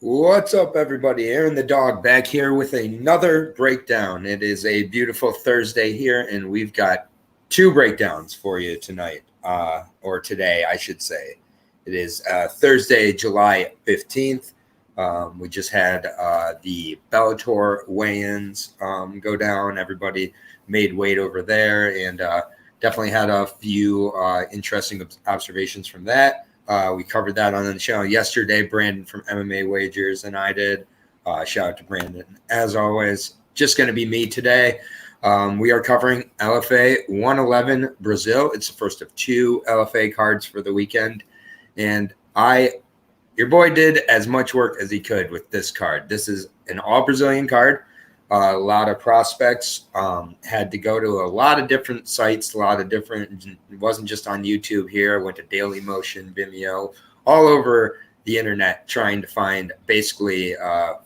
What's up, everybody? Aaron the dog back here with another breakdown. It is a beautiful Thursday here, and we've got two breakdowns for you tonight, or today, I should say. It is Thursday, July 15th. We just had the Bellator weigh-ins go down. Everybody made weight over there, and definitely had a few interesting observations from that. We covered that on the channel yesterday. Brandon from MMA Wagers and I did. Shout out to Brandon. As always, just going to be me today. We are covering LFA 111 Brazil. It's the first of two LFA cards for the weekend. And your boy did as much work as he could with this card. This is an all-Brazilian card. A lot of prospects had to go to a lot of different sites, it wasn't just on YouTube here. I went to Daily Motion, Vimeo, all over the internet trying to find basically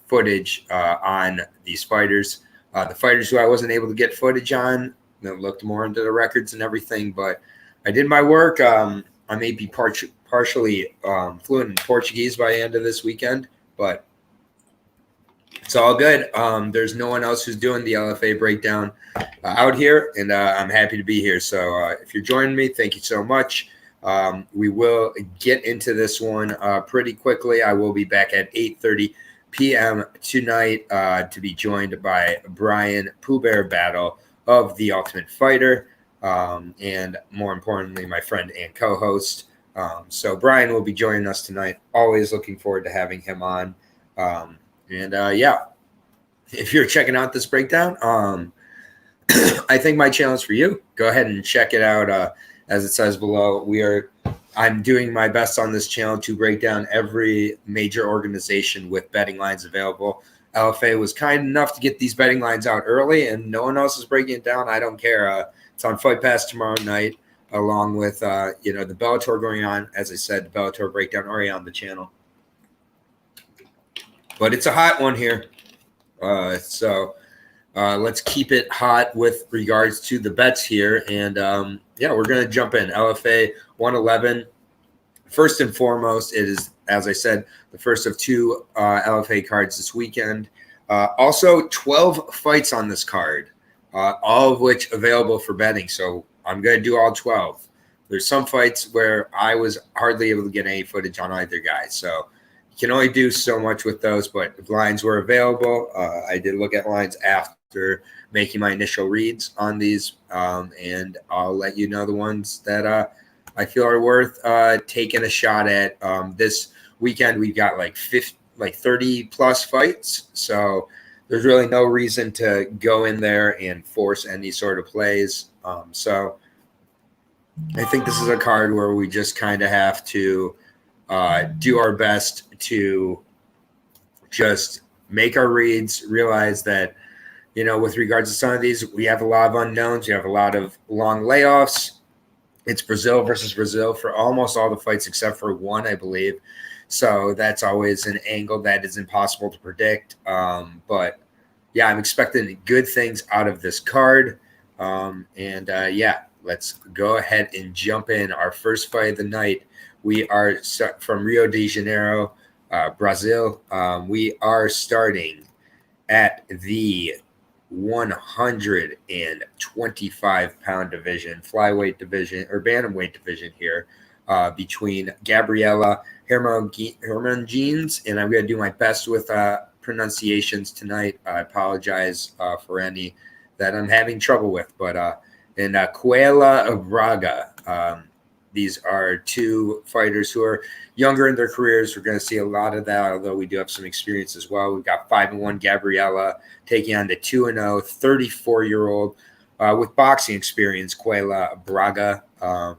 footage on these fighters. The fighters who I wasn't able to get footage on, looked more into the records and everything, but I did my work. I may be partially fluent in Portuguese by the end of this weekend, but it's all good. There's no one else who's doing the LFA breakdown out here, and I'm happy to be here. So if you're joining me, thank you so much. We will get into this one pretty quickly. I will be back at 8:30 p.m. tonight to be joined by Brian Pooh Bear Battle of The Ultimate Fighter, and more importantly, my friend and co-host. So Brian will be joining us tonight. Always looking forward to having him on. Yeah, if you're checking out this breakdown, I think my challenge for you, go ahead and check it out. As it says below, I'm doing my best on this channel to break down every major organization with betting lines available. LFA was kind enough to get these betting lines out early, and no one else is breaking it down. I don't care. It's on Fight Pass tomorrow night, along with the Bellator going on. As I said, the Bellator breakdown already on the channel. But it's a hot one here. So let's keep it hot with regards to the bets here. And, we're going to jump in. LFA 111. First and foremost, it is, as I said, the first of two LFA cards this weekend. Also, 12 fights on this card, all of which available for betting. So I'm going to do all 12. There's some fights where I was hardly able to get any footage on either guy. So can only do so much with those, but if lines were available, I did look at lines after making my initial reads on these, and I'll let you know the ones that I feel are worth taking a shot at. This weekend we've got like 30 plus fights, so there's really no reason to go in there and force any sort of plays. So I think this is a card where we just kind of have to do our best to just make our reads, realize that, with regards to some of these, we have a lot of unknowns. We have a lot of long layoffs. It's Brazil versus Brazil for almost all the fights except for one, I believe. So that's always an angle that is impossible to predict. But, yeah, I'm expecting good things out of this card. Let's go ahead and jump in. Our first fight of the night. We are from Rio de Janeiro, Brazil. We are starting at the 125-pound division, flyweight division, or bantamweight division here, between Gabriela Hermanjeans, and I'm going to do my best with pronunciations tonight. I apologize for any that I'm having trouble with, but and Coelho Braga. These are two fighters who are younger in their careers. We're going to see a lot of that, although we do have some experience as well. We've got 5-1 Gabriela taking on the 2-0 34-year-old with boxing experience, Coelho Braga. I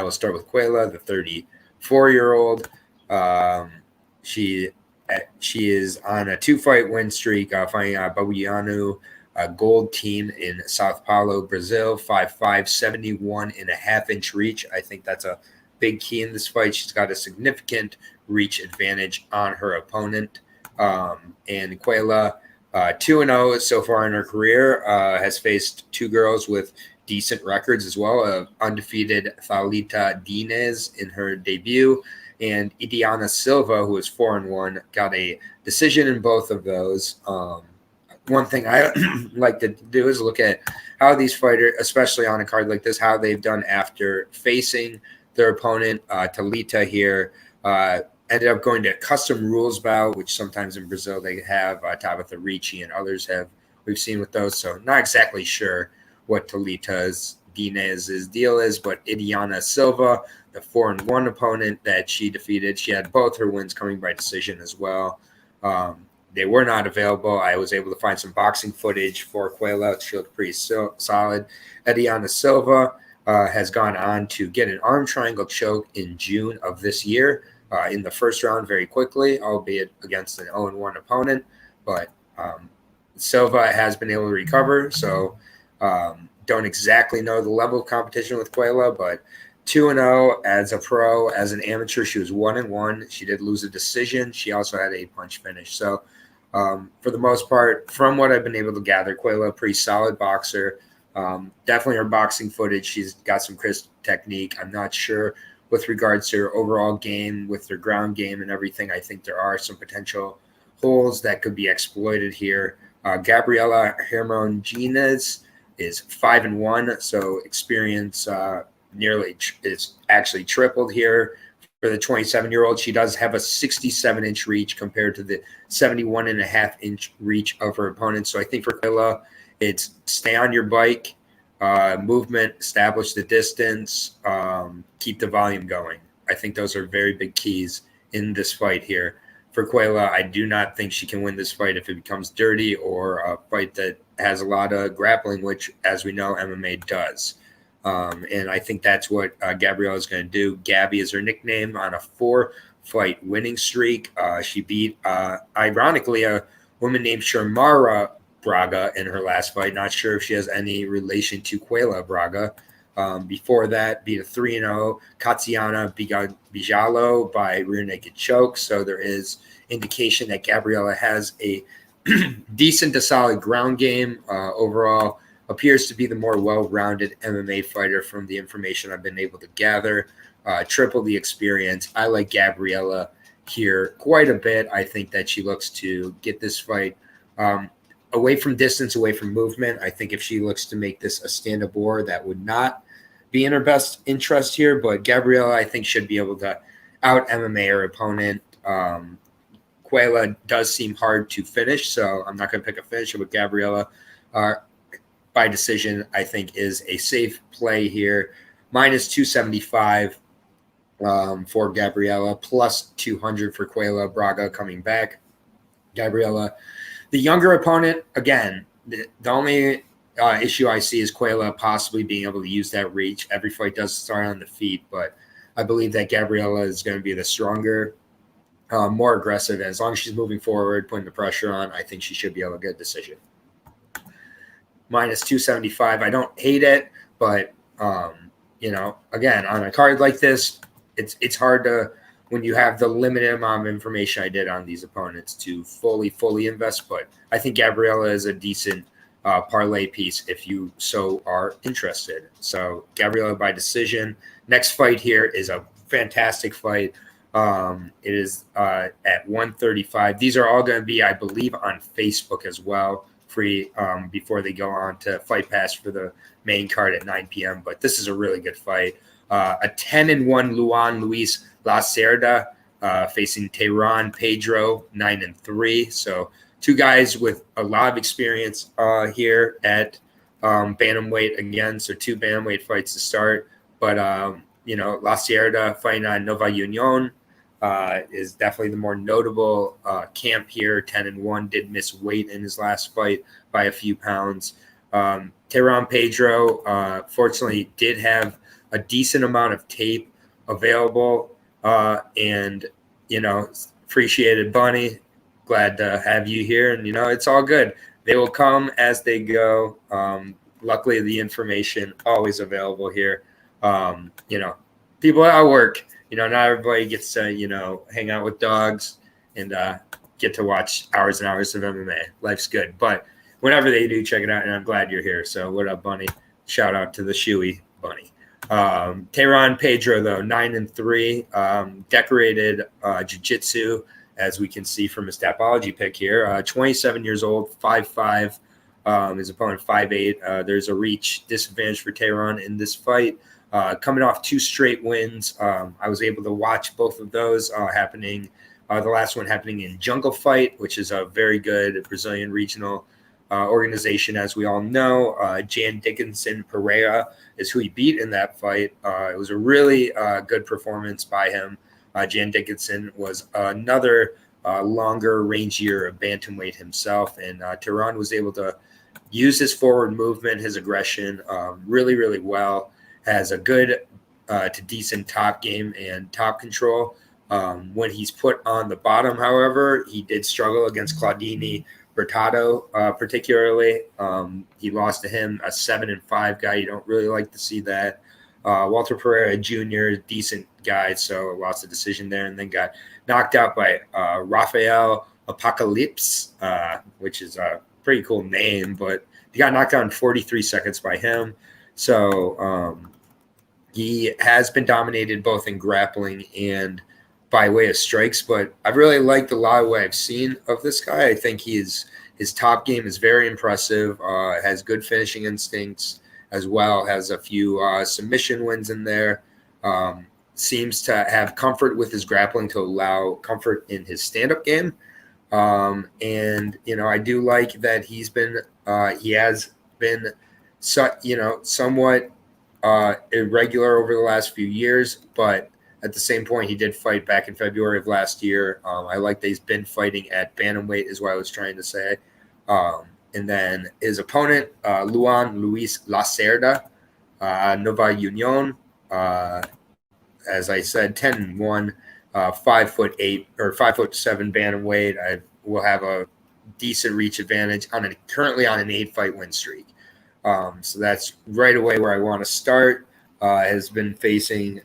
will start with Coelho, the 34-year-old. She is on a 2-fight win streak, fighting Babuiano, a gold team in Sao Paulo, Brazil, 5'5", 71.5-inch reach. I think that's a big key in this fight. She's got a significant reach advantage on her opponent. And Coelho, 2-0 so far in her career, has faced two girls with decent records as well. Undefeated Thalita Dines in her debut, and Diana Silva, who is 4-1, got a decision in both of those. One thing I like to do is look at how these fighters, especially on a card like this, how they've done after facing their opponent. Talita here ended up going to a custom rules bout, which sometimes in Brazil they have. Tabitha Ricci and others have. We've seen with those. So not exactly sure what Talita's Dinez's deal is, but Idiana Silva, the 4-1 opponent that she defeated, she had both her wins coming by decision as well. They were not available. I was able to find some boxing footage for Quayla. She looked pretty solid. Ediana Silva has gone on to get an arm triangle choke in June of this year in the first round very quickly, albeit against an 0-1 opponent. But Silva has been able to recover, so don't exactly know the level of competition with Quayla, but 2-0 as a pro. As an amateur, she was 1-1. She did lose a decision. She also had a punch finish. So for the most part, from what I've been able to gather, Quayla, pretty solid boxer. Definitely her boxing footage, she's got some crisp technique. I'm not sure with regards to her overall game, with her ground game and everything. I think there are some potential holes that could be exploited here. Gabriela Hermonginez is 5-1, so experience nearly is actually tripled here for the 27-year-old. She does have a 67-inch reach compared to the 71.5-inch reach of her opponent. So I think for Quayla, it's stay on your bike, movement, establish the distance, keep the volume going. I think those are very big keys in this fight here. For Quayla, I do not think she can win this fight if it becomes dirty or a fight that has a lot of grappling, which, as we know, MMA does. And I think that's what Gabrielle is going to do. Gabby is her nickname on a 4-fight winning streak. She beat, ironically, a woman named Sharmara Braga in her last fight. Not sure if she has any relation to Quayla Braga. Before that, beat a 3-0 Katsiana Bijalo by rear naked choke. So there is indication that Gabriella has a decent to solid ground game. Overall, appears to be the more well-rounded MMA fighter from the information I've been able to gather. Triple the experience. I like Gabriella here quite a bit. I think that she looks to get this fight away from distance, away from movement. I think if she looks to make this a stand-up war, that would not be in her best interest here. But Gabriella, I think, should be able to out-MMA her opponent. Quayla does seem hard to finish, so I'm not going to pick a finisher, but Gabriella by decision, I think, is a safe play here. Minus 275 for Gabriella, plus 200 for Quayla Braga coming back. Gabriella, the younger opponent, again, the only issue I see is Quayla possibly being able to use that reach. Every fight does start on the feet, but I believe that Gabriella is going to be the stronger, more aggressive. As long as she's moving forward, putting the pressure on, I think she should be able to get a decision. Minus 275. I don't hate it, but again, on a card like this, it's hard to, when you have the limited amount of information I did on these opponents, to fully invest. But I think Gabriella is a decent parlay piece if you so are interested. So Gabriella by decision. Next fight here is a fantastic fight. It is at 135. These are all going to be, I believe, on Facebook as well, free before they go on to Fight Pass for the main card at 9 p.m. But this is a really good fight. A 10-1 Luan Luis Lacerda facing Tehran Pedro, 9-3. So two guys with a lot of experience here at bantamweight again. So two bantamweight fights to start. But Lacerda fighting on Nova Union is definitely the more notable camp here. 10-1, did miss weight in his last fight by a few pounds. Tehran Pedro, fortunately, did have a decent amount of tape available. Appreciated Bunny. Glad to have you here. And, it's all good. They will come as they go. Luckily, the information always available here. People at work, not everybody gets to, hang out with dogs and get to watch hours and hours of MMA. Life's good. But whenever they do, check it out. And I'm glad you're here. So what up, Bunny? Shout out to the Shoey Bunny. Tehran Pedro, though, 9-3, decorated jiu-jitsu, as we can see from his Tapology pick here. 27 years old, 5'5", his opponent 5'8". There's a reach disadvantage for Tehran in this fight. Coming off 2 straight wins, I was able to watch both of those happening. The last one happening in Jungle Fight, which is a very good Brazilian regional organization, as we all know. Jan Dickinson Pereira is who he beat in that fight. It was a really good performance by him. Jan Dickinson was another longer, rangier bantamweight himself, and Tehran was able to use his forward movement, his aggression really, really well. Has a good to decent top game and top control. When he's put on the bottom, however, he did struggle against Claudini Bertato, particularly. He lost to him, a 7-5 guy. You don't really like to see that. Walter Pereira Jr., decent guy, so lost the decision there, and then got knocked out by Rafael Apocalypse, which is a pretty cool name, but he got knocked out in 43 seconds by him. So he has been dominated both in grappling and by way of strikes, but I've really liked a lot of what I've seen of this guy. I think his top game is very impressive, has good finishing instincts as well, has a few submission wins in there, seems to have comfort with his grappling to allow comfort in his stand-up game. And, I do like that he has been, somewhat irregular over the last few years, but at the same point, he did fight back in February of last year. I like that he's been fighting at bantamweight is what I was trying to say. And then his opponent, Luan Luis Lacerda, Nova Union, as I said, 10-1, 5'8" or 5'7" bantamweight. I will have a decent reach advantage currently on an 8-fight win streak. So that's right away where I want to start. Has been facing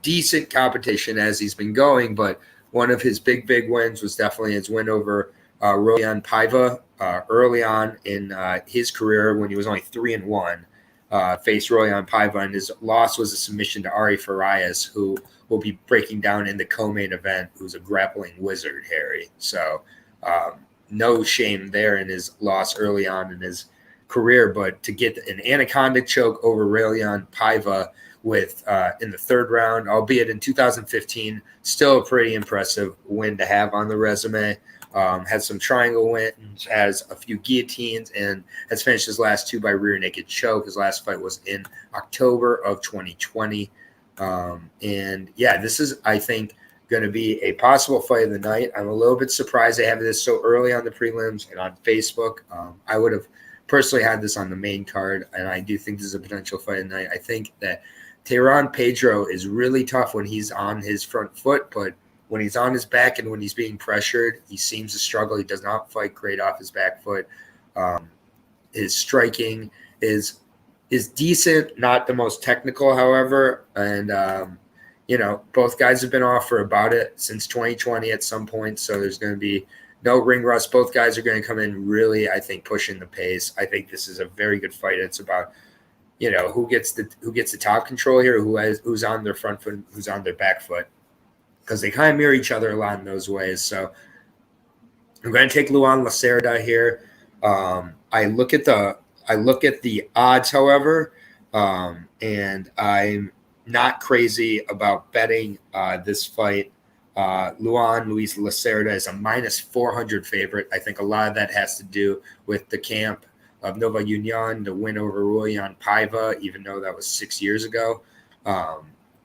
decent competition as he's been going, but one of his big wins was definitely his win over Roldan Paiva early on in his career when he was only 3-1. Faced Roldan Paiva, and his loss was a submission to Ari Ferraris, who will be breaking down in the co-main event, who's a grappling wizard, Harry. So no shame there in his loss early on in his career, but to get an anaconda choke over Roldan Paiva with in the 3rd round, albeit in 2015, still a pretty impressive win to have on the resume. Has some triangle wins, has a few guillotines, and has finished his last 2 by rear naked choke. His last fight was in October of 2020. And yeah, this is, I think, going to be a possible fight of the night. I'm a little bit surprised they have this so early on the prelims and on Facebook. I would have personally had this on the main card, and I do think this is a potential fight of the night. I think that Tehran Pedro is really tough when he's on his front foot, but when he's on his back and when he's being pressured, he seems to struggle. He does not fight great off his back foot. His striking is decent, not the most technical, however. And, both guys have been off for about it since 2020 at some point, so there's going to be no ring rust. Both guys are going to come in really, I think, pushing the pace. I think this is a very good fight. It's about who gets the top control here, who's on their front foot, who's on their back foot, because they kind of mirror each other a lot in those ways. So I'm going to take Luan Lacerda here. I look at the odds, however, and I'm not crazy about betting this fight. Luan Luis Lacerda is a -400 favorite. I think a lot of that has to do with the camp of Nova Union, the win over Roldan Paiva, even though that was 6 years ago.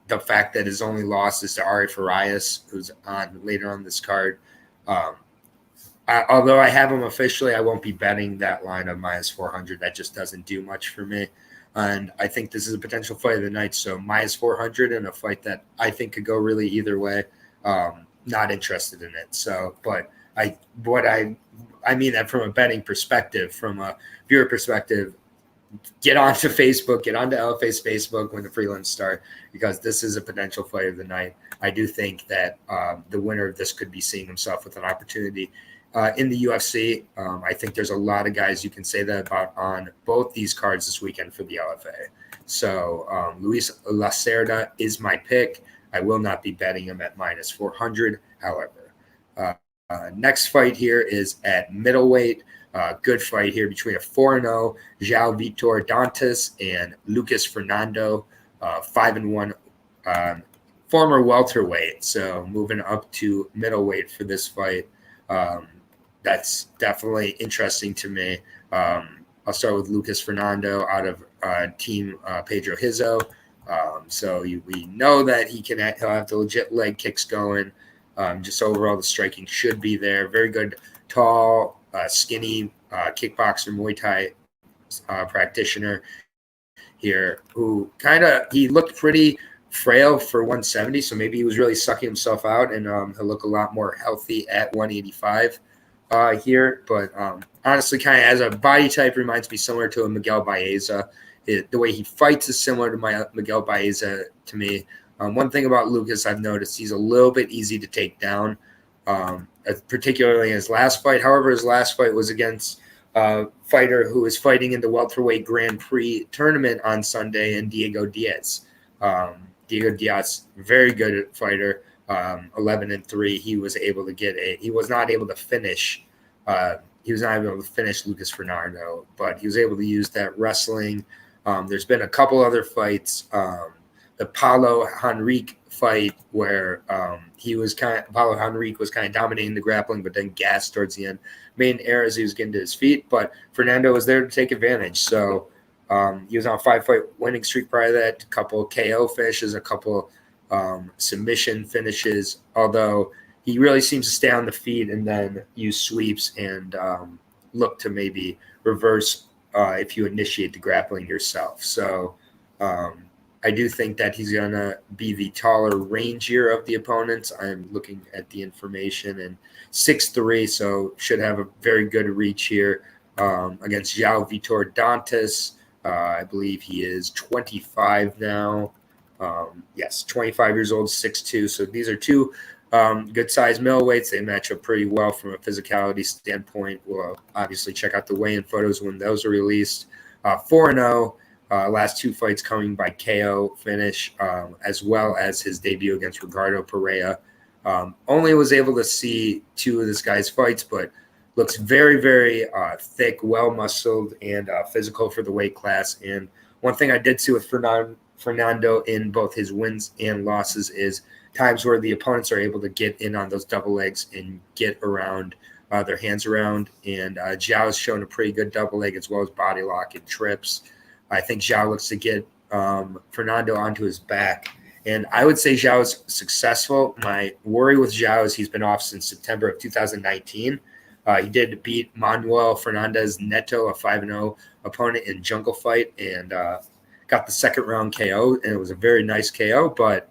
The fact that his only loss is to Ari Ferraris, who's on later on this card. Although I have him officially, I won't be betting that line of -400. That just doesn't do much for me. And I think this is a potential fight of the night. So -400 in a fight that I think could go really either way. Not interested in it. So, but I mean that from a betting perspective, from a viewer perspective, get onto Facebook, get onto LFA's Facebook when the prelims start, because this is a potential fight of the night. I do think that the winner of this could be seeing himself with an opportunity in the UFC. I think there's a lot of guys you can say that about on both these cards this weekend for the LFA. So Luis Lacerda is my pick. I will not be betting him at minus 400, however. Next fight here is at middleweight. Good fight here between a 4-0 João Vitor Dantas and Lucas Fernando, 5-1 former welterweight. So moving up to middleweight for this fight. That's definitely interesting to me. I'll start with Lucas Fernando out of Team Pedro Hizo. So we know that he'll have the legit leg kicks going. Just overall, the striking should be there. Very good, tall, skinny kickboxer, Muay Thai practitioner here, who he looked pretty frail for 170, so maybe he was really sucking himself out, and he'll look a lot more healthy at 185 here. But honestly, kind of as a body type, reminds me similar to a Miguel Baeza. The way he fights is similar to Miguel Baeza to me. One thing about Lucas I've noticed, he's a little bit easy to take down, particularly in his last fight. However, his last fight was against a fighter who is fighting in the welterweight Grand Prix tournament on Sunday, and Diego Diaz. Diego Diaz, very good fighter, 11-3. He was not able to finish. He was not able to finish Lucas Fernando, but he was able to use that wrestling. There's been a couple other fights. The Paulo Henrique fight where Paulo Henrique was kind of dominating the grappling, but then gassed towards the end. Main error as he was getting to his feet, but Fernando was there to take advantage. So he was on a 5-fight winning streak prior to that, a couple KO finishes, a couple submission finishes, although he really seems to stay on the feet and then use sweeps and look to maybe reverse if you initiate the grappling yourself. So I do think that he's going to be the taller, rangier of the opponents. I'm looking at the information, and 6'3", so should have a very good reach here against João Vitor Dantas. I believe he is 25 now. Yes, 25 years old, 6'2". So these are two good-sized middleweights. They match up pretty well from a physicality standpoint. We'll obviously check out the weigh-in photos when those are released. 4-0. Last two fights coming by KO finish, as well as his debut against Ricardo Pereira. Only was able to see two of this guy's fights, but looks very, very thick, well-muscled, and physical for the weight class. And one thing I did see with Fernando in both his wins and losses is times where the opponents are able to get in on those double legs and get around their hands around. And Zhao's shown a pretty good double leg as well as body lock and trips. I think Zhao looks to get Fernando onto his back. And I would say Zhao is successful. My worry with Zhao is he's been off since September of 2019. He did beat Manuel Fernandez Neto, a 5-0 opponent in Jungle Fight, and got the second round KO, and it was a very nice KO. But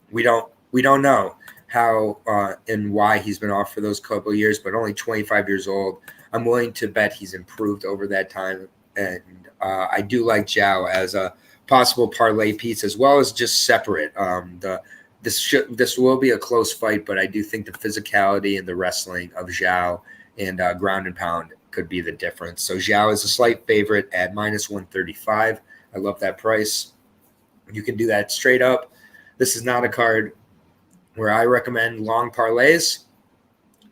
we don't know how and why he's been off for those couple of years. But only 25 years old, I'm willing to bet he's improved over that time. And I do like Zhao as a possible parlay piece as well as just separate. This will be a close fight, but I do think the physicality and the wrestling of Zhao and ground and pound could be the difference. So Zhao is a slight favorite at minus 135. I love that price. You can do that straight up. This is not a card where I recommend long parlays,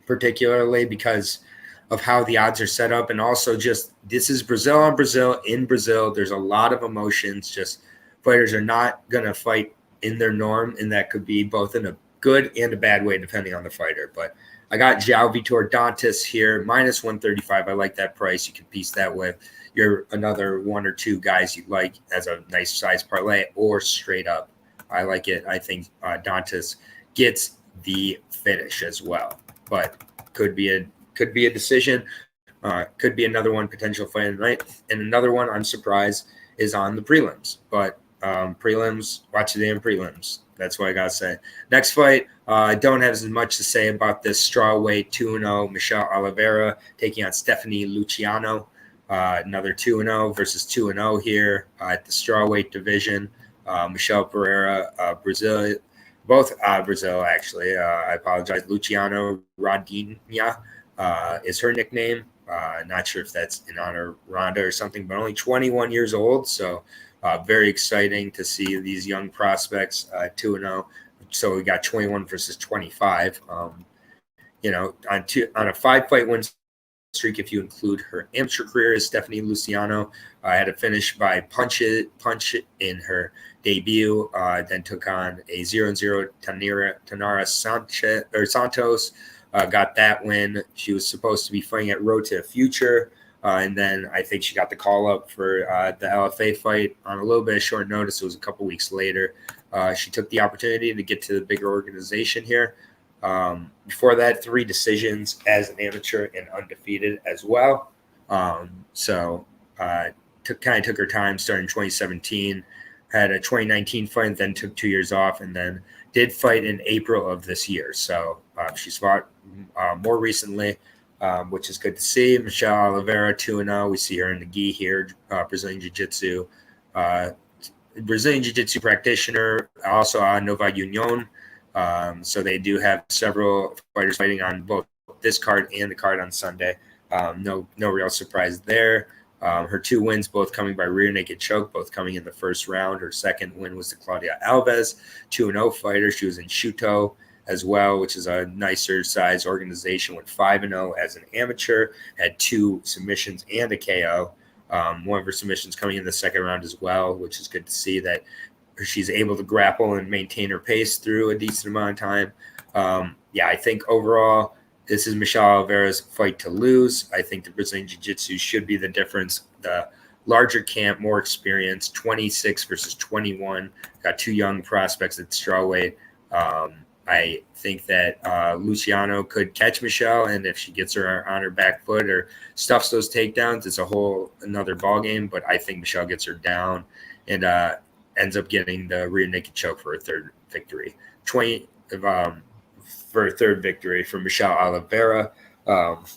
particularly because of how the odds are set up. And also just this is Brazil on Brazil in Brazil. There's a lot of emotions. Just fighters are not going to fight in their norm, and that could be both in a good and a bad way depending on the fighter. But I got João Vitor Dantas here, minus 135. I like that price. You can piece that with your another one or two guys you like as a nice size parlay or straight up. I like it. I think Dantas gets the finish as well, but could be a decision. Could be another one potential fight of the night. And another one I'm surprised is on the prelims. But prelims, watch the damn prelims. That's what I got to say. Next fight, I don't have as much to say about this strawweight 2-0 Michelle Oliveira taking on Stephanie Luciano. Another 2-0 versus 2-0 here at the strawweight division. Michelle Pereira, Brazil, both Brazil actually. I apologize. Luciano Rodinha is her nickname. Not sure if that's in honor of Ronda or something, but only 21 years old. So Very exciting to see these young prospects 2-0. So we got 21 versus 25. On a 5-fight win streak, if you include her amateur career, Stephanie Luciano had a finish by punch in her debut, then took on a 0-0 Tanara Santos, got that win. She was supposed to be fighting at Road to the Future, and then I think she got the call up for the LFA fight on a little bit of short notice. It was a couple weeks later. She took the opportunity to get to the bigger organization here. Before that, 3 decisions as an amateur and undefeated as well. Took her time starting 2017, had a 2019 fight, then took 2 years off, and then did fight in April of this year. So she's fought more recently, which is good to see. Michelle Oliveira 2-0. We see her in the gi here, Brazilian Jiu-Jitsu. Brazilian Jiu-Jitsu practitioner, also Nova Union. So they do have several fighters fighting on both this card and the card on Sunday. No real surprise there. Her 2 wins, both coming by rear naked choke, both coming in the first round. Her second win was to Claudia Alves, 2-0 fighter. She was in Shuto as well, which is a nicer size organization, went 5-0 as an amateur, had 2 submissions and a KO. One of her submissions coming in the second round as well, which is good to see that she's able to grapple and maintain her pace through a decent amount of time. I think overall, this is Michelle Oliveira's fight to lose. I think the Brazilian Jiu-Jitsu should be the difference. The larger camp, more experience, 26 versus 21. Got 2 young prospects at strawweight. I think that Luciano could catch Michelle, and if she gets her on her back foot or stuffs those takedowns, it's a whole another ballgame. But I think Michelle gets her down and ends up getting the rear naked choke for a third victory. For a third victory for Michelle Oliveira.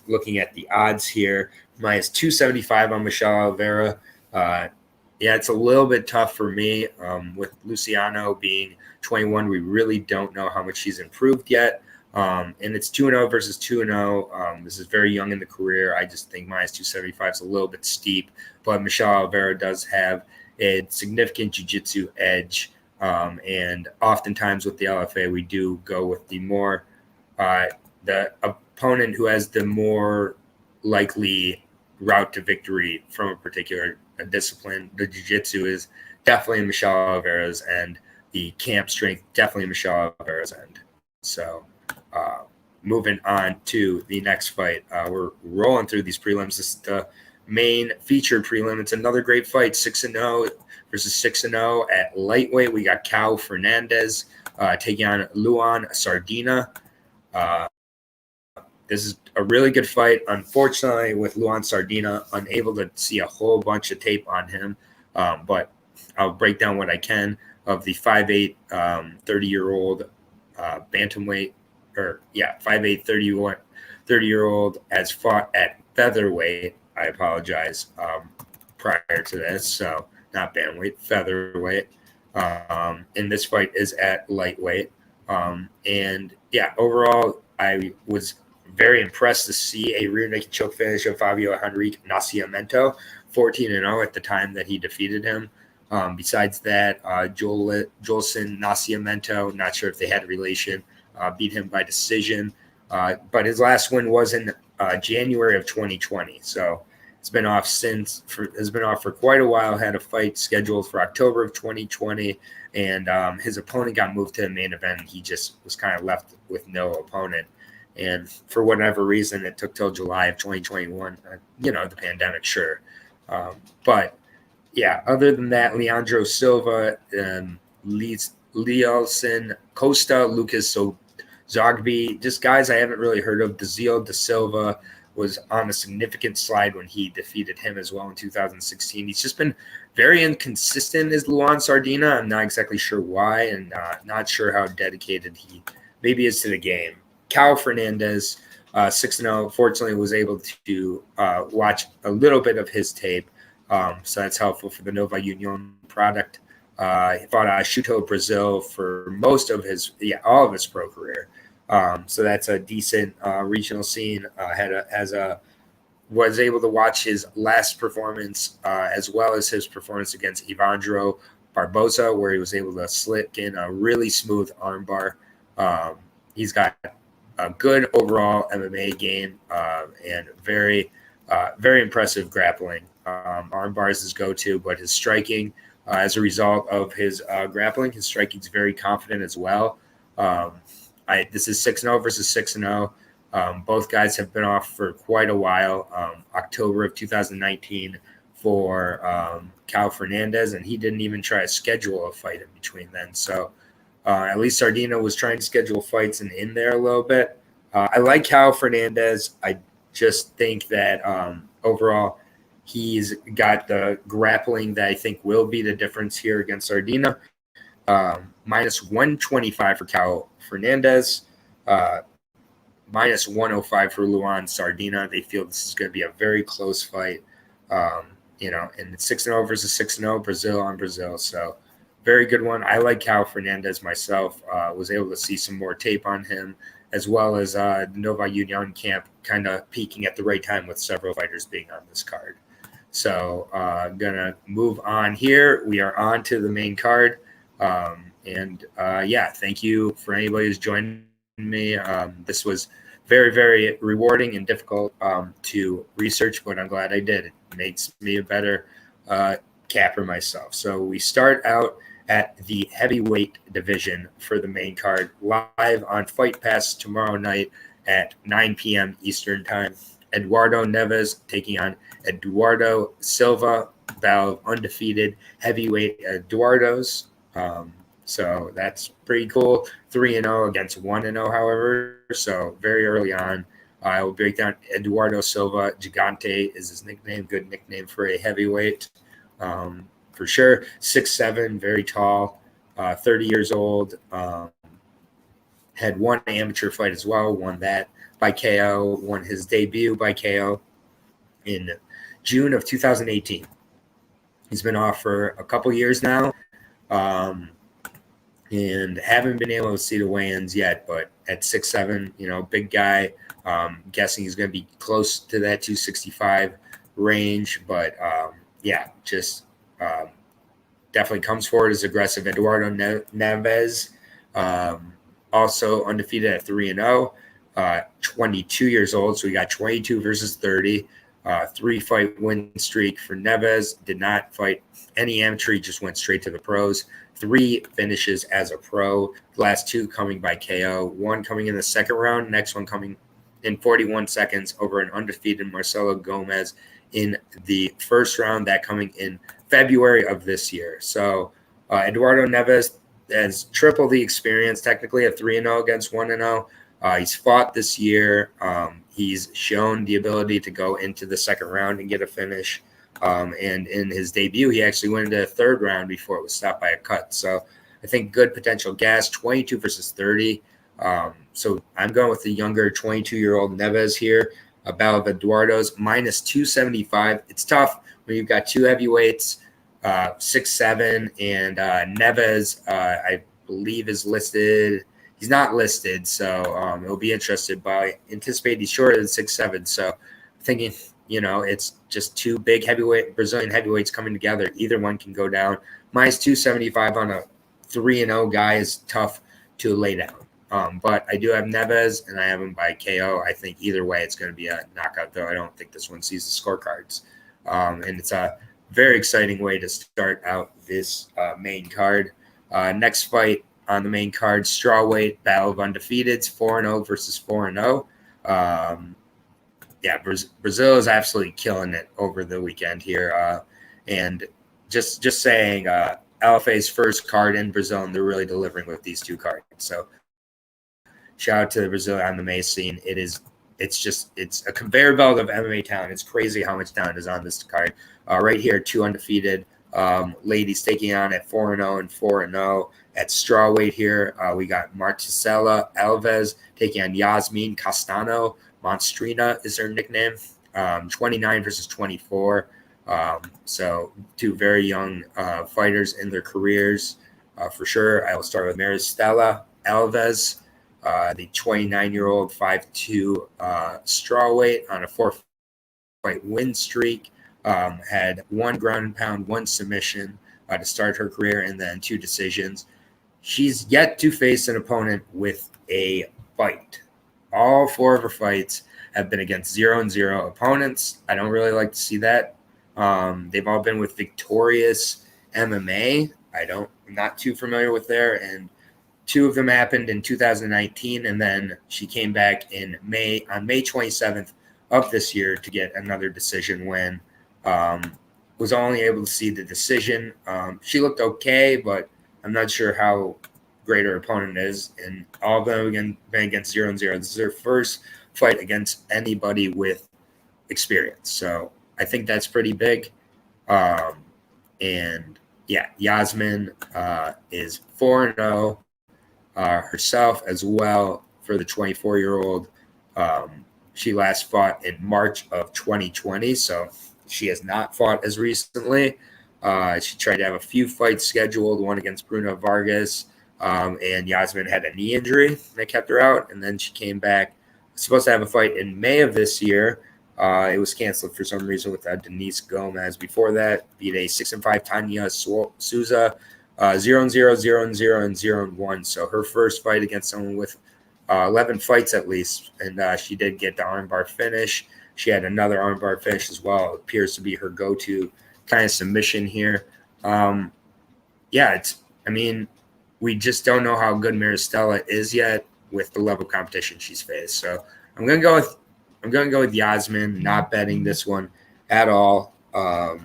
Looking at the odds here, minus 275 on Michelle Oliveira. It's a little bit tough for me. With Luciano being 21, we really don't know how much she's improved yet. And it's 2-0 versus 2-0. This is very young in the career. I just think minus 275 is a little bit steep, but Michelle Oliveira does have a significant jiu-jitsu edge. And oftentimes with the LFA, we do go with the more the opponent who has the more likely route to victory from a particular discipline. The jiu-jitsu is definitely Michelle Oliveira's end. The camp strength, definitely Michelle Oliveira's end. So moving on to the next fight. We're rolling through these prelims. This is the main featured prelim. It's another great fight, 6-0 versus 6-0 at lightweight. We got Cal Fernandez taking on Luan Sardina. This is a really good fight. Unfortunately, with Luan Sardina, unable to see a whole bunch of tape on him, but I'll break down what I can of the 5'8", 30-year-old bantamweight, 5'8", 30-year-old has fought at featherweight. I apologize prior to this, so not bantamweight, featherweight. And this fight is at lightweight. Overall, I was very impressed to see a rear naked choke finish of Fabio Henrique Nascimento, 14-0 at the time that he defeated him. Besides that, Jolson Nascimento, not sure if they had a relation, beat him by decision. But his last win was in January of 2020. So it's been off for quite a while. Had a fight scheduled for October of 2020, and his opponent got moved to the main event. He just was kind of left with no opponent. And for whatever reason, it took till July of 2021. The pandemic, sure. But other than that, Leandro Silva, Lielson Costa, Lucas Zogby, just guys I haven't really heard of. Dazil da Silva was on a significant slide when he defeated him as well in 2016. He's just been very inconsistent as Luan Sardina. I'm not exactly sure why, and not sure how dedicated he maybe is to the game. Cal Fernandez, 6-0, fortunately was able to watch a little bit of his tape, so that's helpful for the Nova Union product. He fought Shuto, Brazil for most of all of his pro career. So that's a decent regional scene. Has a was able to watch his last performance as well as his performance against Evandro Barboza, where he was able to slick in a really smooth armbar. He's got a good overall MMA game and very impressive grappling. Armbar is his go-to, but his striking, as a result of his grappling, his striking is very confident as well. This is 6-0 versus 6-0. Both guys have been off for quite a while. October of 2019 for Cal Fernandez, and he didn't even try to schedule a fight in between then. So at least Sardina was trying to schedule fights and in there a little bit. I like Cal Fernandez. I just think that overall he's got the grappling that I think will be the difference here against Sardina. Minus 125 for Cal Fernandez. Minus 105 for Luan Sardina. They feel this is going to be a very close fight. And it's 6-0 versus 6-0, Brazil on Brazil. So very good one. I like Cal Fernandez myself. Was able to see some more tape on him, as well as the Nova Union camp kind of peaking at the right time with several fighters being on this card. So going to move on here. We are on to the main card. Thank you for anybody who's joined me. This was very, very rewarding and difficult to research, but I'm glad I did. It makes me a better capper myself. So we start out at the heavyweight division for the main card, live on Fight Pass tomorrow night at 9 p.m. Eastern Time. Eduardo Neves taking on Eduardo Silva, battle of undefeated heavyweight Eduardos. So that's pretty cool. 3-0 against 1-0, however. So very early on, I will break down Eduardo Silva. Gigante is his nickname. Good nickname for a heavyweight, for sure. 6'7", very tall, 30 years old. Had one amateur fight as well. Won that by KO. Won his debut by KO in June of 2018. He's been off for a couple years now. And haven't been able to see the weigh-ins yet, but at 6'7", big guy. Guessing he's going to be close to that 265 range, but definitely comes forward as aggressive. Eduardo Neves, also undefeated at 3-0, 22 years old. So we got 22 versus 30, 3-fight win streak for Neves. Did not fight any amateur, he just went straight to the pros. 3 finishes as a pro, the last 2 coming by KO, 1 coming in the second round, next one coming in 41 seconds over an undefeated Marcelo Gomez in the first round, that coming in February of this year. So Eduardo Neves has triple the experience, technically at 3-0 against 1-0. He's fought this year. He's shown the ability to go into the second round and get a finish. And in his debut, he actually went into the third round before it was stopped by a cut. So I think good potential gas, 22 versus 30. So I'm going with the younger 22-year-old Neves here. A battle of Eduardo's, minus 275. It's tough when you've got 2 heavyweights, 6'7", and Neves, I believe, is listed. He's not listed, so it'll be interesting. But I anticipate he's shorter than 6'7", so thinking – it's just 2 big Brazilian heavyweights coming together. Either one can go down. Minus 275 on a 3-0 guy is tough to lay down. But I do have Neves, and I have him by KO. I think either way it's going to be a knockout, though I don't think this one sees the scorecards. And it's a very exciting way to start out this main card. Next fight on the main card, strawweight, battle of undefeateds, 4-0 versus 4-0. Brazil is absolutely killing it over the weekend here. And just saying, LFA's first card in Brazil, and they're really delivering with these 2 cards. So shout out to the Brazil MMA scene. It's a conveyor belt of MMA talent. It's crazy how much talent is on this card. Right here, 2 undefeated ladies taking on at 4-0 and 4-0. At strawweight here, we got Marcela Alves taking on Yasmin Castano. Monstrina is her nickname. 29 versus 24. So 2 very young fighters in their careers, for sure. I will start with Stella Alves, the 29-year-old 5'2" strawweight on a fight win streak. Had 1 ground and pound, 1 submission to start her career, and then 2 decisions. She's yet to face an opponent with a fight. All 4 of her fights have been against 0-0 opponents. I don't really like to see that. They've all been with victorious MMA. I'm not too familiar with there, and 2 of them happened in 2019, and then she came back on May 27th of this year to get another decision win. Was only able to see the decision. She looked okay, but I'm not sure how great her opponent is, and all of them again been against 0-0. This is her first fight against anybody with experience, so I think that's pretty big. And yeah, Yasmin is 4-0 herself as well for the 24-year-old. She last fought in March of 2020, so she has not fought as recently. She tried to have a few fights scheduled, one against Bruno Vargas, and Yasmin had a knee injury that kept her out, and then she came back. Supposed to have a fight in May of this year. It was canceled for some reason with Denise Gomez. Before that, beat a 6-5 Tanya Souza, 0-0, 0-0, and 0-1. So her first fight against someone with 11 fights at least, and she did get the armbar finish. She had another armbar finish as well. It appears to be her go-to kind of submission here. We just don't know how good Stella is yet with the level of competition she's faced. So I'm gonna go with Yasmin, not betting this one at all. I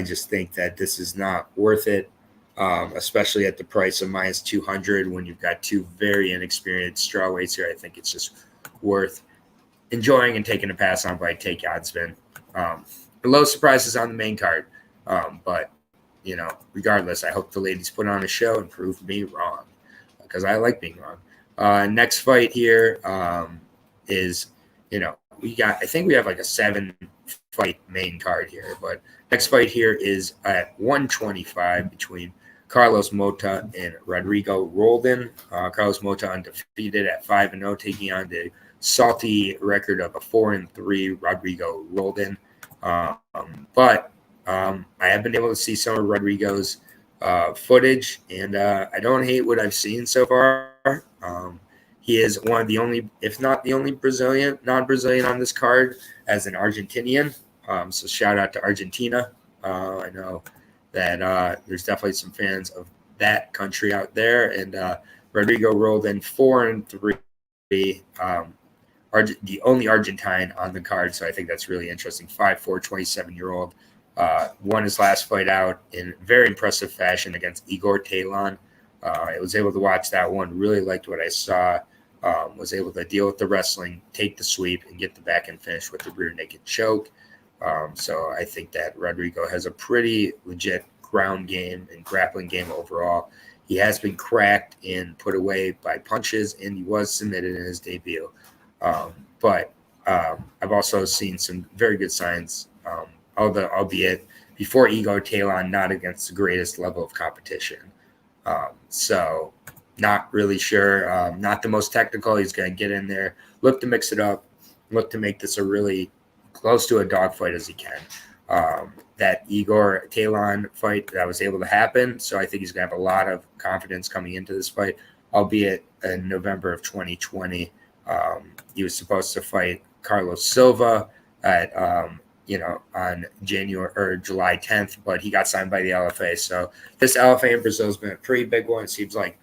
just think that this is not worth it, especially at the price of -200 when you've got 2 very inexperienced strawweights here. I think it's just worth enjoying and taking a pass on, but I take Yasmin. Below surprises on the main card, but regardless, I hope the ladies put on a show and prove me wrong, because I like being wrong. Next fight here is, I think we have like a 7-fight main card here, but next fight here is at 125 between Carlos Mota and Rodrigo Roldan. Carlos Mota undefeated at 5-0, taking on the salty record of a 4-3 Rodrigo Roldan. But I have been able to see some of Rodrigo's footage, and I don't hate what I've seen so far. He is one of the only, if not the only non-Brazilian on this card as an Argentinian. So shout out to Argentina. I know that there's definitely some fans of that country out there. And Rodrigo Roldan, 4-3, the only Argentine on the card. So I think that's really interesting. 5'4", 27-year-old. Won his last fight out in very impressive fashion against Igor Talon. I was able to watch that one. Really liked what I saw. Was able to deal with the wrestling, take the sweep, and get the back end finish with the rear naked choke. So I think that Rodrigo has a pretty legit ground game and grappling game overall. He has been cracked and put away by punches, and he was submitted in his debut. But I've also seen some very good signs, albeit before Igor Talon, not against the greatest level of competition. So not really sure. Not the most technical. He's going to get in there, look to mix it up, look to make this a really close to a dogfight as he can. That Igor Talon fight, that was able to happen. So I think he's going to have a lot of confidence coming into this fight, albeit in November of 2020. He was supposed to fight Carlos Silva at, on January or July 10th, but he got signed by the LFA. So this LFA in Brazil has been a pretty big one. It seems like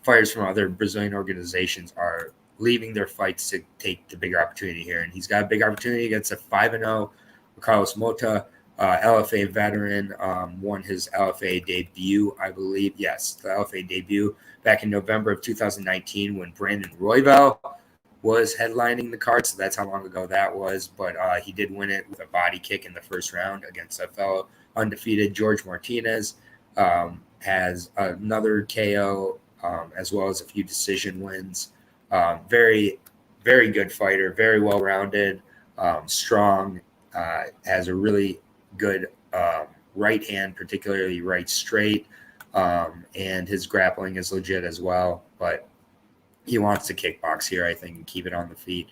fighters from other Brazilian organizations are leaving their fights to take the bigger opportunity here. And he's got a big opportunity against a 5-0 Carlos Mota, LFA veteran, won his LFA debut, I believe. Yes, the LFA debut back in November of 2019 when Brandon Royval was headlining the card. So that's how long ago that was. But he did win it with a body kick in the first round against a fellow undefeated George Martinez. Has another KO as well as a few decision wins. Very, very good fighter, very well-rounded, strong, has a really good right hand, particularly right straight, and his grappling is legit as well. But he wants to kickbox here, I think, and keep it on the feet.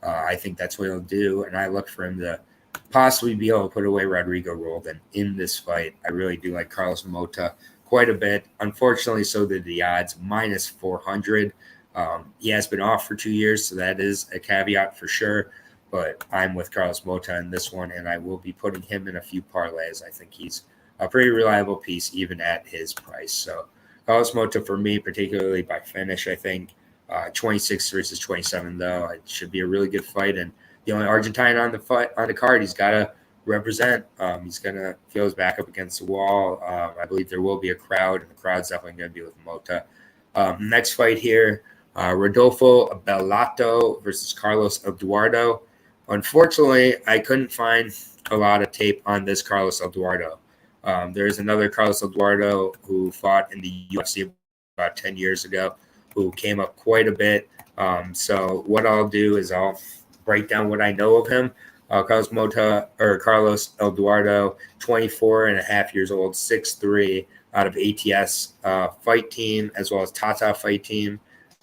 I think that's what he'll do, and I look for him to possibly be able to put away Rodrigo Roldan in this fight. I really do like Carlos Mota quite a bit. Unfortunately, so did the odds, minus 400. He has been off for 2 years, so that is a caveat for sure. But I'm with Carlos Mota in this one, and I will be putting him in a few parlays. I think he's a pretty reliable piece, even at his price. So Carlos Mota for me, particularly by finish, I think 26 versus 27, though, it should be a really good fight. And the only Argentine on the card, he's got to represent. He's going to feel his back up against the wall. I believe there will be a crowd, and the crowd's definitely going to be with Mota. Next fight here, Rodolfo Bellato versus Carlos Eduardo. Unfortunately, I couldn't find a lot of tape on this Carlos Eduardo. There's another Carlos Eduardo who fought in the UFC about 10 years ago, who came up quite a bit. So what I'll do is I'll break down what I know of him. Carlos Eduardo, 24 and a half years old, 6'3", out of ATS fight team, as well as Tata fight team.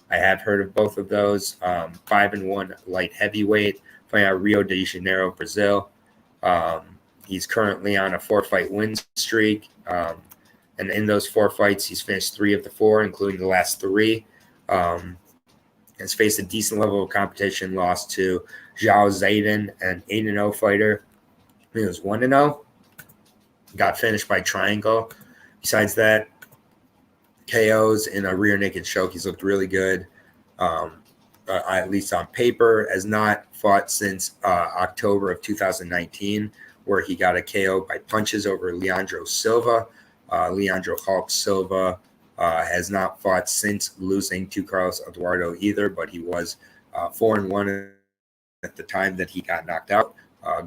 I have heard of both of those. 5-1 light heavyweight, fighting out Rio de Janeiro, Brazil. He's currently on a 4-fight win streak. And in those 4 fights, he's finished 3 of the 4, including the last 3. Has faced a decent level of competition, lost to Zhao Zayden, an 8-0 fighter. He was 1-0. Got finished by triangle. Besides that, KOs in a rear naked choke. He's looked really good, at least on paper. Has not fought since October of 2019, where he got a KO by punches over Leandro Silva. Leandro Hulk Silva has not fought since losing to Carlos Eduardo either, but he was 4-1 at the time that he got knocked out.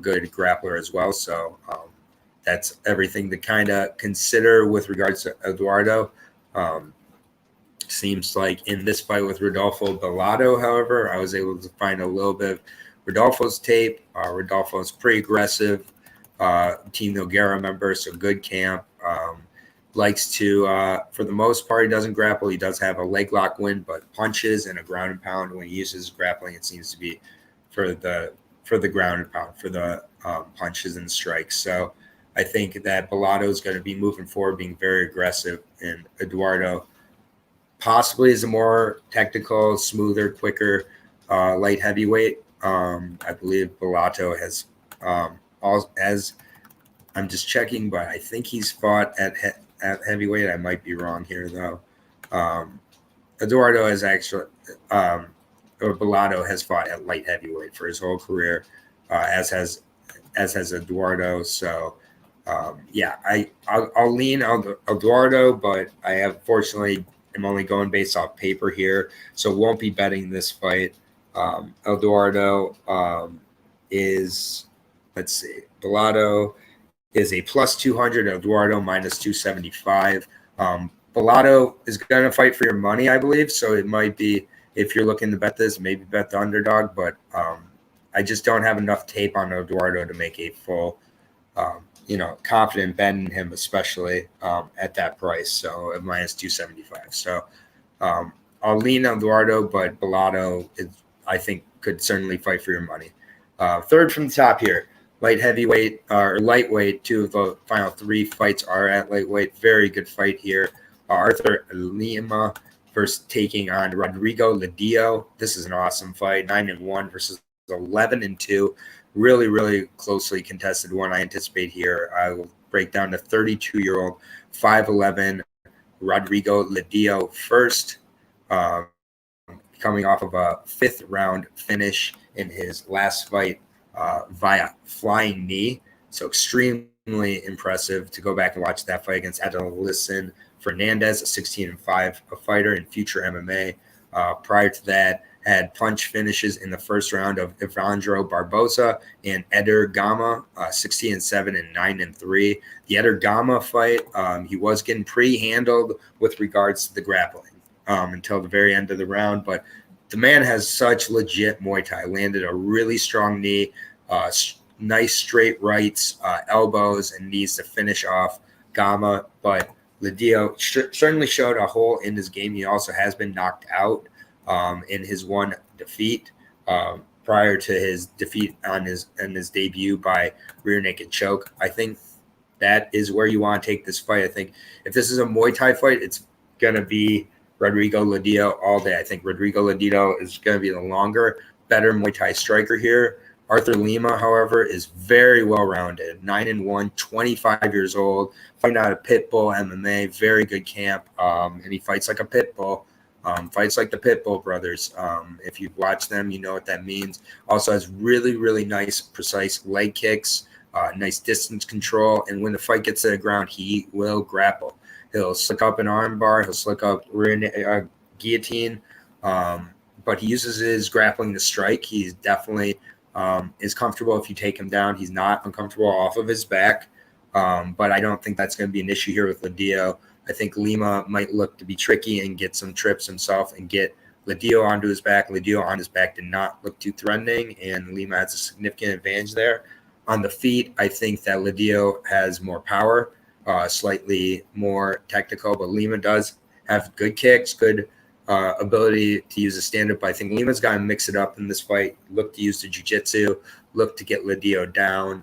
Good grappler as well. So that's everything to kind of consider with regards to Eduardo. Seems like in this fight with Rodolfo Bellato, however, I was able to find a little bit of Rodolfo's tape. Rodolfo's pretty aggressive. Team Nogueira member, so good camp. Likes to, for the most part, he doesn't grapple. He does have a leg lock win, but punches and a ground and pound. When he uses grappling, it seems to be for the ground and pound, for the punches and strikes. So I think that Bellato is going to be moving forward, being very aggressive, and Eduardo possibly is a more technical, smoother, quicker light heavyweight. I believe Bellato has, I'm just checking, but I think he's fought at heavyweight. I might be wrong here, though. Eduardo has actually, or Bellato has fought at light heavyweight for his whole career, as has Eduardo. So, yeah, I'll lean on Eduardo, but I have fortunately am only going based off paper here, so won't be betting this fight. Eduardo is, let's see, Bellato is a plus 200, Eduardo minus 275. Bellato is going to fight for your money, I believe, so it might be, if you're looking to bet this, maybe bet the underdog, but I just don't have enough tape on Eduardo to make a full, confident bet in him, especially at that price, so at minus 275. So I'll lean on Eduardo, but Bellato, I think, could certainly fight for your money. Third from the top here. Light heavyweight or lightweight, 2 of the final 3 fights are at lightweight. Very good fight here. Arthur Lima versus taking on Rodrigo Ledillo. This is an awesome fight. 9-1 versus 11-2. Really, really closely contested one. I anticipate here. I will break down the 32-year-old, 5'11" Rodrigo Ledillo first, coming off of a 5th round finish in his last fight via flying knee. So extremely impressive to go back and watch that fight against Adilson Fernandez, a 16-5 fighter in future MMA. Prior to that, had punch finishes in the first round of Evandro Barboza and Eder Gama, 16-7 and 9-3. The Eder Gama fight, he was getting pre-handled with regards to the grappling until the very end of the round, but the man has such legit Muay Thai. Landed a really strong knee, nice straight rights, elbows, and knees to finish off Gama. But Ledillo certainly showed a hole in his game. He also has been knocked out in his one defeat. prior to his defeat on his debut by rear naked choke. I think that is where you want to take this fight. I think if this is a Muay Thai fight, it's going to be Rodrigo Ladillo all day. I think Rodrigo Ladillo is going to be the longer, better Muay Thai striker here. Arthur Lima, however, is very well-rounded, 9-1, 25 years old, fighting out of Pitbull MMA, very good camp, and he fights like a Pitbull, fights like the Pitbull brothers. If you've watched them, you know what that means. Also has really, really nice, precise leg kicks, nice distance control, and when the fight gets to the ground, he will grapple. He'll slick up an arm bar, he'll slick up rear guillotine, but he uses his grappling to strike. He's definitely is comfortable if you take him down. He's not uncomfortable off of his back, but I don't think that's going to be an issue here with Ladillo. I think Lima might look to be tricky and get some trips himself and get Ladillo onto his back. Ladillo on his back did not look too threatening, and Lima has a significant advantage there. On the feet, I think that Ladillo has more power, slightly more technical, but Lima does have good kicks, good ability to use a stand-up. I think Lima's got to mix it up in this fight, look to use the jiu-jitsu, look to get Ladillo down,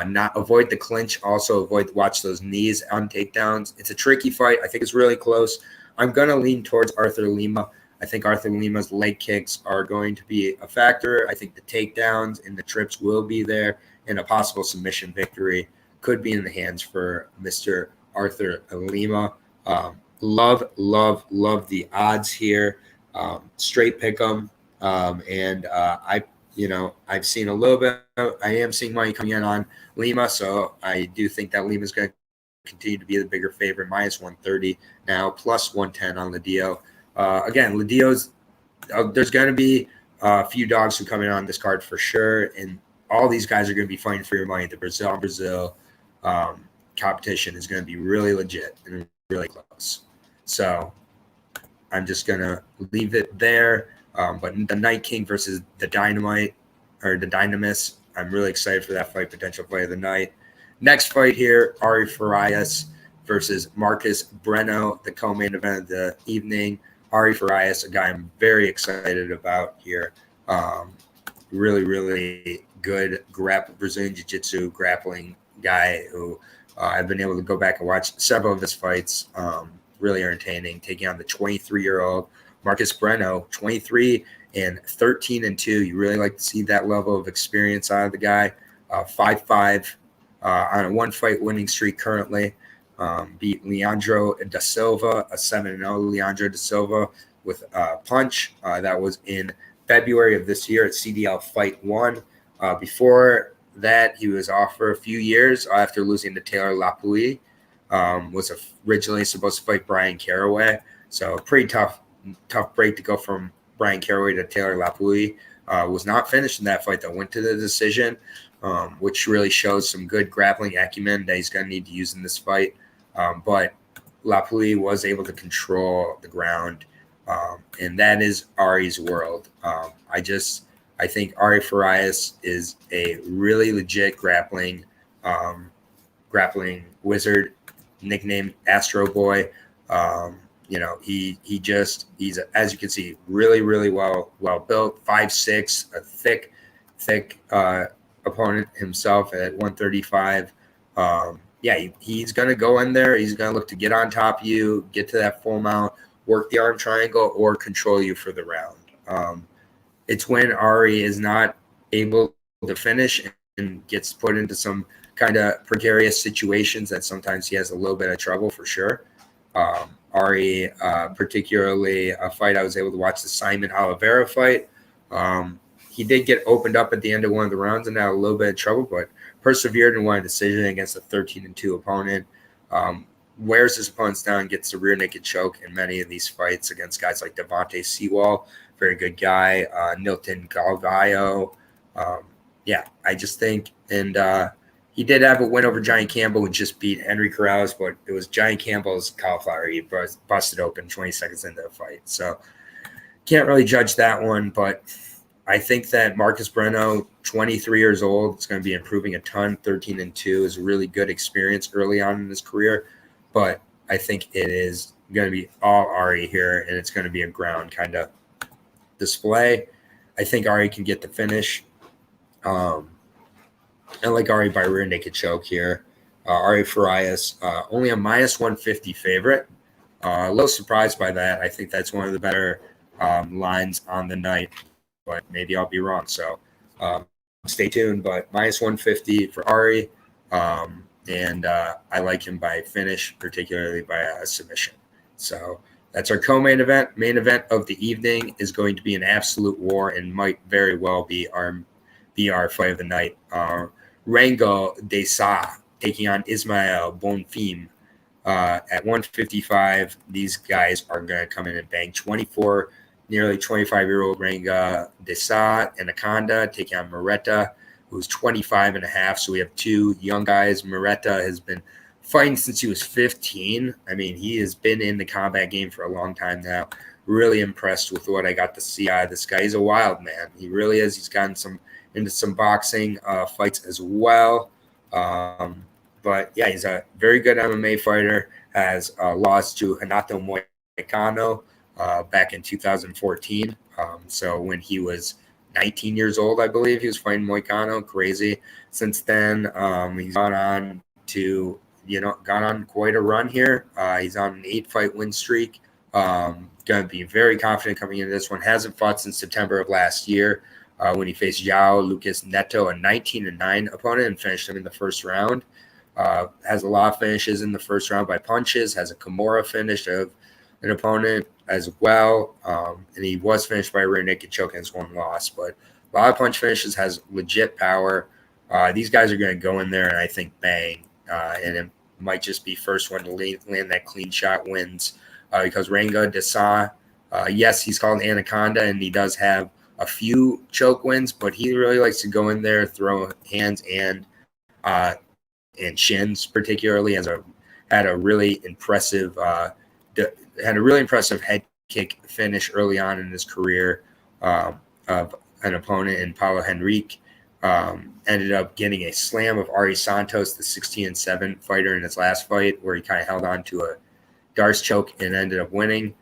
not avoid the clinch, also watch those knees on takedowns. It's a tricky fight. I think it's really close. I'm going to lean towards Arthur Lima. I think Arthur Lima's leg kicks are going to be a factor. I think the takedowns and the trips will be there, and a possible submission victory could be in the hands for Mr. Arthur Lima. Love the odds here. Straight pick 'em. And I've seen a little bit. I am seeing money coming in on Lima, so I do think that Lima's going to continue to be the bigger favorite, minus 130 now, plus 110 on Ladillo. Again, Ladillo's there's going to be a few dogs who come in on this card for sure, and all these guys are going to be fighting for your money. The Brazil competition is going to be really legit and really close. So I'm just going to leave it there. But the Night King versus the Dynamite or the Dynamis, I'm really excited for that fight, potential fight of the night. Next fight here, Ari Ferraris versus Marcus Brenn, the co-main event of the evening. Ari Ferraris, a guy I'm very excited about here. Really, really good Brazilian Jiu-Jitsu grappling guy who I've been able to go back and watch several of his fights. Really entertaining, taking on the 23-year-old Marcus Brenn, 23 and 13-2. You really like to see that level of experience out of the guy. 5-5 on a one-fight winning streak currently. Beat Leandro da Silva, a 7-0 Leandro da Silva with a punch. That was in February of this year at CDL Fight 1. Before that, he was off for a few years after losing to Taylor Lapuy. Was originally supposed to fight Brian Caraway. So a pretty tough break to go from Brian Caraway to Taylor Lapuy. Was not finished in that fight, though. Went to the decision, which really shows some good grappling acumen that he's going to need to use in this fight. But Lapuy was able to control the ground, and that is Ari's world. I think Ari Ferraris is a really legit grappling wizard, nicknamed Astro Boy. He's as you can see, really, really well built, 5'6", a thick opponent himself at 135. He's going to go in there. He's going to look to get on top of you, get to that full mount, work the arm triangle, or control you for the round. It's when Ari is not able to finish and gets put into some kind of precarious situations that sometimes he has a little bit of trouble for sure. Ari, particularly a fight I was able to watch, the Simon Alavera fight. He did get opened up at the end of one of the rounds and had a little bit of trouble, but persevered and won a decision against a 13-2 opponent. Wears his opponents down, gets the rear naked choke in many of these fights against guys like Devontae Sewell, very good guy, Nilton Galvayo. I just think, and he did have a win over Johnny Campbell, who just beat Henry Corrales, but it was Johnny Campbell's cauliflower. He busted open 20 seconds into the fight. So can't really judge that one, but I think that Marcus Brenn, 23 years old, is going to be improving a ton. 13-2 is a really good experience early on in his career, but I think it is going to be all Ari here, and it's going to be a ground kind of display. I think Ari can get the finish. I like Ari by rear naked choke here. Ari Ferraris, only a minus 150 favorite. A little surprised by that. I think that's one of the better lines on the night, but maybe I'll be wrong. So stay tuned. But minus 150 for Ari. And I like him by finish, particularly by a submission. So that's our co-main event. Main event of the evening is going to be an absolute war and might very well be our fight of the night. Rango Desa taking on Ismael Bonfim. At 155, these guys are going to come in and bang. 24, nearly 25-year-old Rango Desa Anaconda taking on Moreta, who's 25 and a half. So we have two young guys. Moreta has been fighting since he was 15. I mean, he has been in the combat game for a long time now. Really impressed with what I got to see out of this guy. He's a wild man. He really is. He's gotten into some boxing fights as well. But yeah, he's a very good MMA fighter. Has lost to Renato Moicano back in 2014. So when he was 19 years old, I believe he was fighting Moicano. Crazy. Since then, he's gone on quite a run here. He's on an 8-fight win streak. Going to be very confident coming into this one. Hasn't fought since September of last year when he faced João Lucas Neto, a 19-9 opponent, and finished him in the first round. Has a lot of finishes in the first round by punches. Has a Kimura finish of an opponent as well. And he was finished by a rear naked choke and has one loss. But a lot of punch finishes, has legit power. These guys are going to go in there and I think bang. And it might just be first one to land that clean shot wins. Because Rango Desa, yes, he's called Anaconda, and he does have a few choke wins, but he really likes to go in there, throw hands and shins, particularly. Had a really impressive head kick finish early on in his career of an opponent in Paulo Henrique. Ended up getting a slam of Ari Santos, the 16-7 fighter, in his last fight, where he kind of held on to a Darce choke and ended up winning.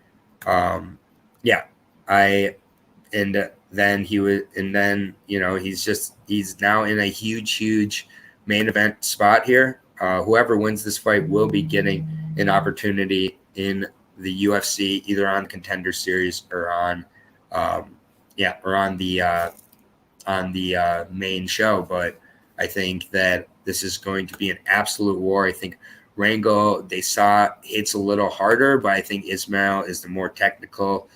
He's now in a huge main event spot here. Whoever wins this fight will be getting an opportunity in the UFC, either on Contender Series or on the main show. But I think that this is going to be an absolute war. I think Rango Desa hits a little harder, but I think Ismael is the more technical,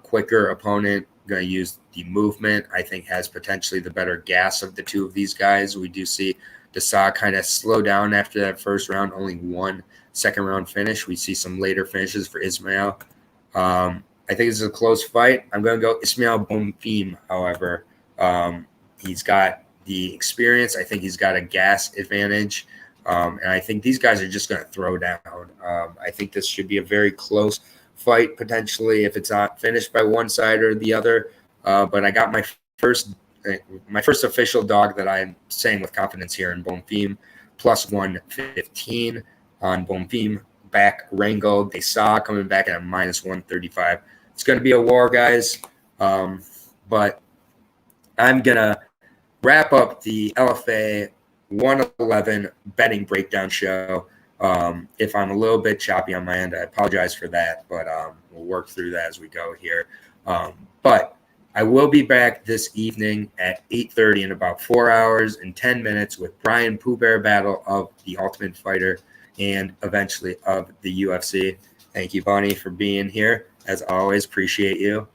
quicker opponent. Going to use the movement. I think has potentially the better gas of the two of these guys. We do see Desa kind of slow down after that first round, only one second round finish. We see some later finishes for Ismael. I think this is a close fight. I'm going to go Ismael Bonfim, however. He's got the experience. I think he's got a gas advantage. And I think these guys are just going to throw down. I think this should be a very close fight, potentially, if it's not finished by one side or the other. But I got my first official dog that I'm saying with confidence here in Bonfim, plus 115 on Bonfim. Back Rango Desa coming back at a minus 135. It's going to be a war, guys. But I'm going to wrap up the LFA 111 betting breakdown show. If I'm a little bit choppy on my end, I apologize for that, but we'll work through that as we go here. But I will be back this evening at 8:30 in about 4 hours and 10 minutes with Brian Pooh Bear Battle of The Ultimate Fighter and eventually of the UFC. Thank you, Bunny, for being here. As always, appreciate you.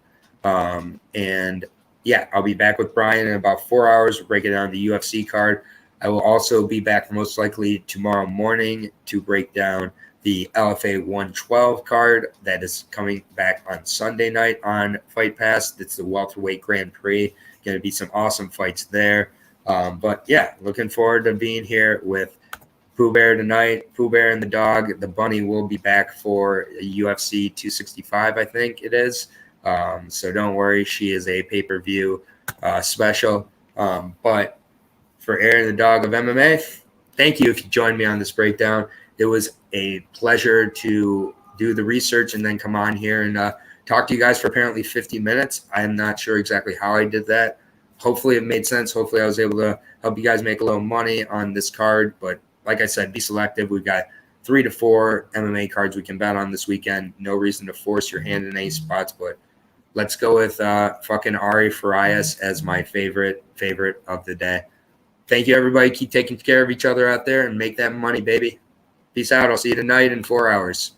And yeah, I'll be back with Brian in about 4 hours, breaking down the UFC card. I will also be back most likely tomorrow morning to break down the LFA 112 card that is coming back on Sunday night on Fight Pass. It's the welterweight Grand Prix. Going to be some awesome fights there. But yeah, looking forward to being here with Pooh Bear tonight. Pooh Bear and the dog. The bunny will be back for UFC 265, I think it is. So don't worry, she is a pay-per-view special. But for Aaron the dog of MMA, thank you if you joined me on this breakdown. It was a pleasure to do the research and then come on here and talked to you guys for apparently 50 minutes. I am not sure exactly how I did that. Hopefully it made sense. Hopefully I was able to help you guys make a little money on this card. But like I said, be selective. We've got 3 to 4 MMA cards we can bet on this weekend. No reason to force your hand in any spots, but let's go with fucking Ari Ferraris as my favorite of the day. Thank you, everybody. Keep taking care of each other out there and make that money, baby. Peace out. I'll see you tonight in 4 hours.